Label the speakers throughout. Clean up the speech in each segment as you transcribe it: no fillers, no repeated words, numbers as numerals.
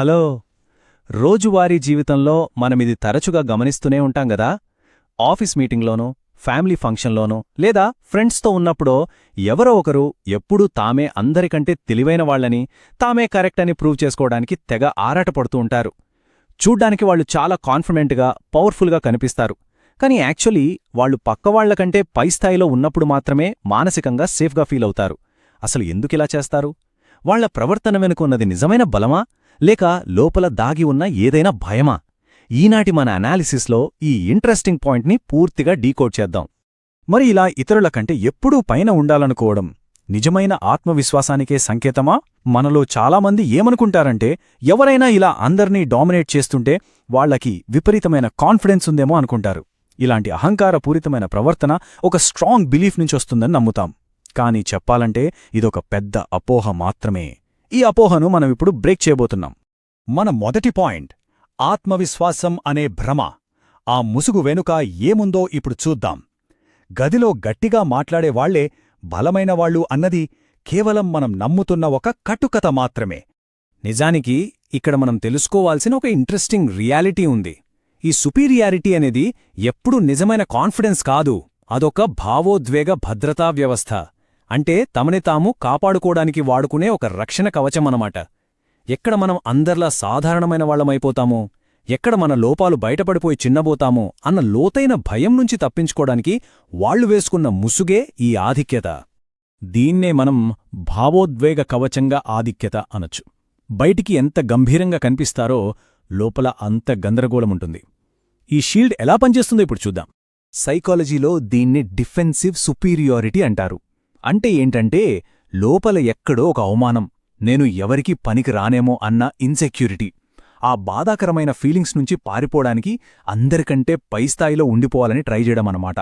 Speaker 1: Hello. రోజువారీ జీవితంలో మనమిది తరచుగా గమనిస్తూనే ఉంటాం గదా. ఆఫీస్ మీటింగ్లోనో, ఫ్యామిలీ ఫంక్షన్లోనో లేదా ఫ్రెండ్స్తో ఉన్నప్పుడో ఎవరో ఒకరు ఎప్పుడూ తామే అందరికంటే తెలివైన వాళ్లని, తామే కరెక్ట్ అని ప్రూవ్ చేసుకోవడానికి తెగ ఆరాటపడుతూ ఉంటారు. చూడ్డానికి వాళ్ళు చాలా కాన్ఫిడెంట్గా, పవర్ఫుల్గా కనిపిస్తారు. కానీ యాక్చువల్లీ వాళ్ళు పక్కవాళ్లకంటే పై స్థాయిలో ఉన్నప్పుడు మాత్రమే మానసికంగా సేఫ్గా ఫీల్ అవుతారు. అసలు ఎందుకిలా చేస్తారు? వాళ్ల ప్రవర్తన వెనుకున్నది నిజమైన బలమా, లేక లోపల దాగి ఉన్న ఏదైనా భయమా? ఈనాటి మన అనాలిసిస్లో ఈ ఇంట్రెస్టింగ్ పాయింట్ని పూర్తిగా డీకోడ్ చేద్దాం.
Speaker 2: మరి ఇలా ఇతరుల కంటే ఎప్పుడూ పైన ఉండాలనుకోవడం నిజమైన ఆత్మవిశ్వాసానికే సంకేతమా? మనలో చాలామంది ఏమనుకుంటారంటే, ఎవరైనా ఇలా అందర్నీ డామినేట్ చేస్తుంటే వాళ్లకి విపరీతమైన కాన్ఫిడెన్స్ ఉందేమో అనుకుంటారు. ఇలాంటి అహంకారపూరితమైన ప్రవర్తన ఒక స్ట్రాంగ్ బిలీఫ్ నుంచొస్తుందని నమ్ముతాం. కానీ చెప్పాలంటే ఇదొక పెద్ద అపోహ మాత్రమే. ఈ అపోహను మనమిప్పుడు బ్రేక్ చేయబోతున్నాం. మన మొదటి పాయింట్, ఆత్మవిశ్వాసం అనే భ్రమ. ఆ ముసుగు వెనుక ఏముందో ఇప్పుడు చూద్దాం. గదిలో గట్టిగా మాట్లాడేవాళ్లే బలమైనవాళ్లు అన్నది కేవలం మనం నమ్ముతున్న ఒక కట్టుకథ మాత్రమే.
Speaker 1: నిజానికి ఇక్కడ మనం తెలుసుకోవాల్సిన ఒక ఇంట్రెస్టింగ్ రియాలిటీ ఉంది. ఈ సుపీరియారిటీ అనేది ఎప్పుడూ నిజమైన కాన్ఫిడెన్స్ కాదు, అదొక భావోద్వేగ భద్రతా వ్యవస్థ. అంటే తమని తాము కాపాడుకోవడానికి వాడుకునే ఒక రక్షణ కవచమన్నమాట. ఎక్కడ మనం అందర్లా సాధారణమైన వాళ్లమైపోతామో, ఎక్కడ మన లోపాలు బయటపడిపోయి చిన్నబోతామో అన్న లోతైన భయం నుంచి తప్పించుకోవడానికి వాళ్లు వేసుకున్న ముసుగే ఈ ఆధిక్యత.
Speaker 2: దీన్నే మనం భావోద్వేగ కవచంగా ఆధిక్యత అనొచ్చు. బయటికి ఎంత గంభీరంగా కనిపిస్తారో లోపల అంత గందరగోళముంటుంది. ఈ షీల్డ్ ఎలా పనిచేస్తుందో ఇప్పుడు చూద్దాం.
Speaker 1: సైకాలజీలో దీన్ని డిఫెన్సివ్ సుపీరియారిటీ అంటారు. అంటే ఏంటంటే, లోపల ఎక్కడో ఒక అవమానం, నేను ఎవరికీ పనికి రానేమో అన్న ఇన్సెక్యూరిటీ. ఆ బాధాకరమైన ఫీలింగ్స్ నుంచి పారిపోవడానికి అందరికంటే పైస్థాయిలో ఉండిపోవాలని ట్రై చేయడమన్నమాట.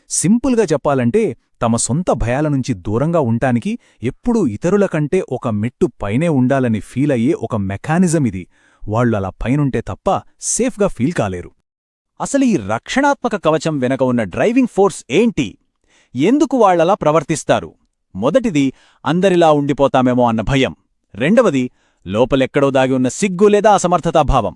Speaker 1: సింపుల్గా చెప్పాలంటే, తమ సొంత భయాల నుంచి దూరంగా ఉంటానికి ఎప్పుడూ ఇతరుల కంటే ఒక మెట్టు పైనే ఉండాలని ఫీలయ్యే ఒక మెకానిజం ఇది. వాళ్లు అలా పైనుంటే తప్ప సేఫ్గా ఫీల్ కాలేరు.
Speaker 2: అసలు ఈ రక్షణాత్మక కవచం వెనక ఉన్న డ్రైవింగ్ ఫోర్స్ ఏంటి? ఎందుకు వాళ్లలా ప్రవర్తిస్తారు? మొదటిది, అందరిలా ఉండిపోతామేమో అన్న భయం. రెండవది, లోపలెక్కడో దాగి ఉన్న సిగ్గు లేదా అసమర్థతాభావం.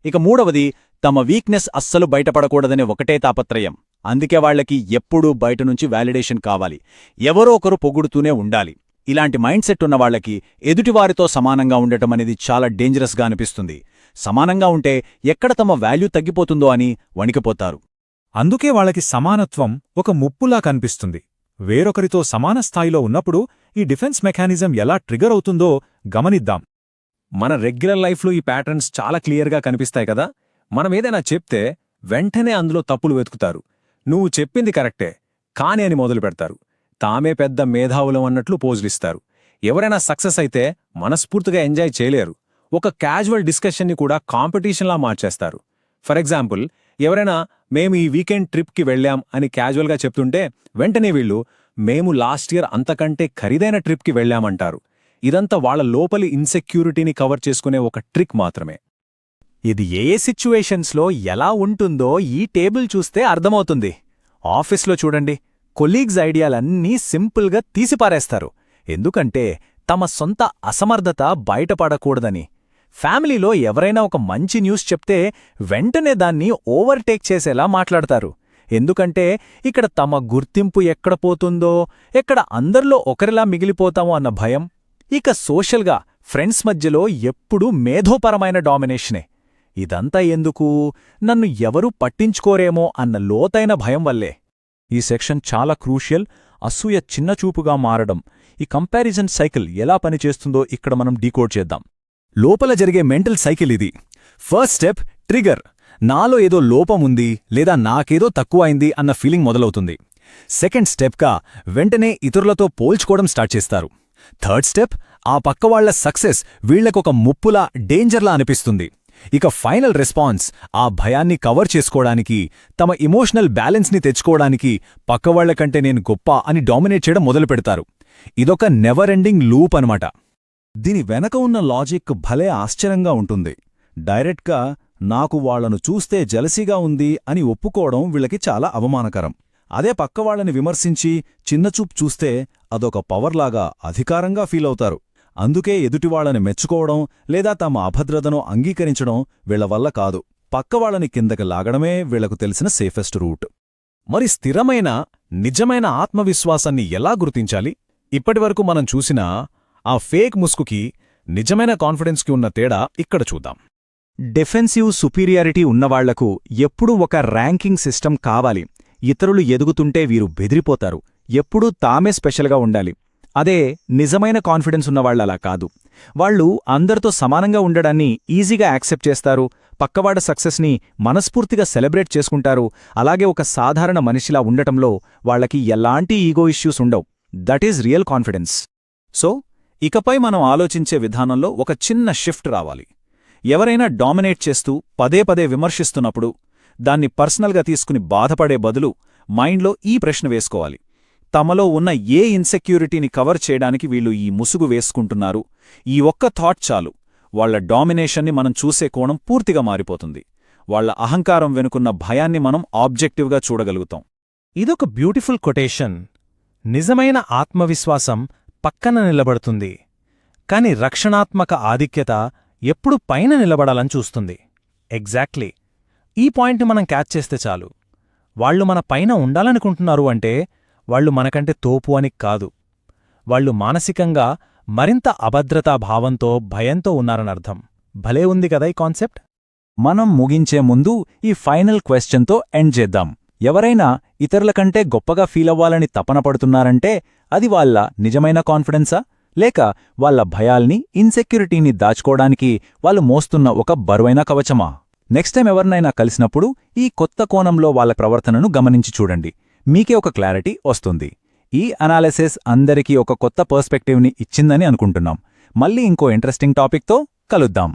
Speaker 2: ఇక మూడవది, తమ వీక్నెస్ అస్సలు బయటపడకూడదనే ఒకటే తాపత్రయం. అందుకే వాళ్లకి ఎప్పుడూ బయటనుంచి వ్యాలిడేషన్ కావాలి, ఎవరో ఒకరు పొగుడుతూనే ఉండాలి. ఇలాంటి మైండ్ సెట్ ఉన్న వాళ్లకి ఎదుటివారితో సమానంగా ఉండటమనేది చాలా డేంజరస్గా అనిపిస్తుంది. సమానంగా ఉంటే ఎక్కడ తమ వాల్యూ తగ్గిపోతుందో అని వణికిపోతారు.
Speaker 3: అందుకే వాళ్ళకి సమానత్వం ఒక ముప్పులా కనిపిస్తుంది. వేరొకరితో సమాన స్థాయిలో ఉన్నప్పుడు ఈ డిఫెన్స్ మెకానిజం ఎలా ట్రిగర్ అవుతుందో గమనిద్దాం.
Speaker 1: మన రెగ్యులర్ లైఫ్లో ఈ ప్యాటర్న్స్ చాలా క్లియర్గా కనిపిస్తాయి కదా. మనమేదైనా చెప్తే వెంటనే అందులో తప్పులు వెతుకుతారు. నువ్వు చెప్పింది కరెక్టే కాని అని మొదలుపెడతారు. తామే పెద్ద మేధావులం అన్నట్లు పోజులిస్తారు. ఎవరైనా సక్సెస్ అయితే మనస్ఫూర్తిగా ఎంజాయ్ చేయలేరు. ఒక క్యాజువల్ డిస్కషన్ని కూడా కాంపిటీషన్లా మార్చేస్తారు. ఫర్ ఎగ్జాంపుల్, ఎవరైనా మేము ఈ వీకెండ్ ట్రిప్కి వెళ్ళాం అని క్యాజువల్గా చెప్తుంటే వెంటనే వీళ్ళు మేము లాస్ట్ ఇయర్ అంతకంటే ఖరీదైన ట్రిప్కి వెళ్ళామంటారు. ఇదంతా వాళ్ల లోపలి ఇన్సెక్యూరిటీని కవర్ చేసుకునే ఒక ట్రిక్ మాత్రమే.
Speaker 2: ఇది ఏ సిచ్యువేషన్స్లో ఎలా ఉంటుందో ఈ టేబుల్ చూస్తే అర్థమవుతుంది. ఆఫీస్లో చూడండి, కొలీగ్స్ ఐడియాలన్నీ సింపుల్గా తీసిపారేస్తారు. ఎందుకంటే తమ సొంత అసమర్థత బయటపడకూడదని. ఫ్యామిలీలో ఎవరైనా ఒక మంచి న్యూస్ చెప్తే వెంటనే దాన్ని ఓవర్టేక్ చేసేలా మాట్లాడతారు. ఎందుకంటే ఇక్కడ తమ గుర్తింపు ఎక్కడ పోతుందో, ఎక్కడ అందరిలో ఒకరిలా మిగిలిపోతామో అన్న భయం. ఇక సోషల్గా ఫ్రెండ్స్ మధ్యలో ఎప్పుడూ మేధోపరమైన డామినేషనే. ఇదంతా ఎందుకు? నన్ను ఎవరూ పట్టించుకోరేమో అన్న లోతైన భయం వల్లే.
Speaker 3: ఈ సెక్షన్ చాలా క్రూషియల్. అసూయ చిన్నచూపుగా మారడం, ఈ కంపారిజన్ సైకిల్ ఎలా పనిచేస్తుందో ఇక్కడ మనం డీకోడ్ చేద్దాం.
Speaker 2: లోపల జరిగే మెంటల్ సైకిల్ ఇది. First step, trigger. నాలో ఏదో లోపముంది లేదా నాకేదో తక్కువైంది అన్న ఫీలింగ్ మొదలవుతుంది. సెకండ్ స్టెప్గా వెంటనే ఇతరులతో పోల్చుకోవడం స్టార్ట్ చేస్తారు. థర్డ్ స్టెప్, ఆ పక్కవాళ్ల సక్సెస్ వీళ్లకొక ముప్పులా, డేంజర్లా అనిపిస్తుంది. ఇక ఫైనల్ రెస్పాన్స్, ఆ భయాన్ని కవర్ చేసుకోవడానికి, తమ ఇమోషనల్ బ్యాలెన్స్ని తెచ్చుకోవడానికి పక్కవాళ్లకంటే నేను గొప్ప అని డామినేట్ చేయడం మొదలుపెడతారు. ఇదొక నెవర్ ఎండింగ్ లూప్ అనమాట.
Speaker 4: దీని వెనక ఉన్న లాజిక్ భలే ఆశ్చర్యంగా ఉంటుంది. డైరెక్ట్గా నాకు వాళ్లను చూస్తే జలసీగా ఉంది అని ఒప్పుకోవడం వీళ్ళకి చాలా అవమానకరం. అదే పక్కవాళ్లని విమర్శించి చిన్నచూపు చూస్తే అదొక పవర్లాగా, అధికారంగా ఫీలవుతారు. అందుకే ఎదుటివాళ్లని మెచ్చుకోవడం లేదా తమ అభద్రతను అంగీకరించడం వీళ్ల వల్ల కాదు. పక్కవాళ్లని కిందకి లాగడమే వీళ్లకు తెలిసిన సేఫెస్ట్ రూట్.
Speaker 2: మరి స్థిరమైన నిజమైన ఆత్మవిశ్వాసాన్ని ఎలా గుర్తించాలి? ఇప్పటివరకు మనం చూసిన ఆ ఫేక్ ముసుగుకి నిజమైన కాన్ఫిడెన్స్కి ఉన్న తేడా ఇక్కడ చూద్దాం.
Speaker 3: డిఫెన్సివ్ సుపీరియారిటీ ఉన్నవాళ్లకు ఎప్పుడూ ఒక ర్యాంకింగ్ సిస్టమ్ కావాలి. ఇతరులు ఎదుగుతుంటే వీరు బెదిరిపోతారు. ఎప్పుడూ తామే స్పెషల్గా ఉండాలి. అదే నిజమైన కాన్ఫిడెన్స్ ఉన్నవాళ్లలా కాదు. వాళ్ళు అందరితో సమానంగా ఉండడాన్ని ఈజీగా యాక్సెప్ట్ చేస్తారు. పక్కవాడ సక్సెస్ని మనస్ఫూర్తిగా సెలబ్రేట్ చేసుకుంటారు. అలాగే ఒక సాధారణ మనిషిలా ఉండటంలో వాళ్లకి ఎలాంటి ఈగో ఇష్యూస్ ఉండవు. That is real confidence.
Speaker 2: So ఇకపై మనం ఆలోచించే విధానంలో ఒక చిన్న షిఫ్ట్ రావాలి. ఎవరైనా డామినేట్ చేస్తూ పదే పదే విమర్శిస్తున్నప్పుడు దాన్ని పర్సనల్గా తీసుకుని బాధపడే బదులు మైండ్లో ఈ ప్రశ్న వేసుకోవాలి: తమలో ఉన్న ఏ ఇన్సెక్యూరిటీని కవర్ చేయడానికి వీళ్ళు ఈ ముసుగు వేసుకుంటున్నారు? ఈ ఒక్క థాట్ చాలు. వాళ్ల డామినేషన్ని మనం చూసే కోణం పూర్తిగా మారిపోతుంది. వాళ్ల అహంకారం వెనుకున్న భయాన్ని మనం ఆబ్జెక్టివ్గా చూడగలుగుతాం.
Speaker 5: ఇదొక బ్యూటిఫుల్ కొటేషన్. నిజమైన ఆత్మవిశ్వాసం పక్కన నిలబడుతుంది, కాని రక్షణాత్మక ఆధిక్యత ఎప్పుడు పైన నిలబడాలని చూస్తుంది. ఎగ్జాక్ట్లీ. ఈ పాయింట్ని మనం క్యాచ్ చేస్తే చాలు. వాళ్లు మన పైన ఉండాలనుకుంటున్నారు అంటే వాళ్లు మనకంటే తోపు అని కాదు. వాళ్లు మానసికంగా మరింత అభద్రతా భావంతో, భయంతో ఉన్నారనర్థం. భలే ఉంది కదా ఈ కాన్సెప్ట్.
Speaker 2: మనం ముగించే ముందు ఈ ఫైనల్ క్వశ్చన్తో ఎండ్ చేద్దాం. ఎవరైనా ఇతరులకంటే గొప్పగా ఫీలవ్వాలని తపన పడుతున్నారంటే అది వాళ్ళ నిజమైన కాన్ఫిడెన్సా, లేక వాళ్ళ భయాల్ని, ఇన్సెక్యూరిటీని దాచుకోవడానికి వాళ్ళు మోస్తున్న ఒక బరువైన కవచమా? నెక్స్ట్ టైం ఎవరినైనా కలిసినప్పుడు ఈ కొత్త కోణంలో వాళ్ళ ప్రవర్తనను గమనించి చూడండి. మీకే ఒక క్లారిటీ వస్తుంది. ఈ అనాలిసిస్ అందరికీ ఒక కొత్త పర్స్పెక్టివ్ని ఇచ్చిందని అనుకుంటున్నాం. మళ్ళీ ఇంకో ఇంట్రెస్టింగ్ టాపిక్తో కలుద్దాం.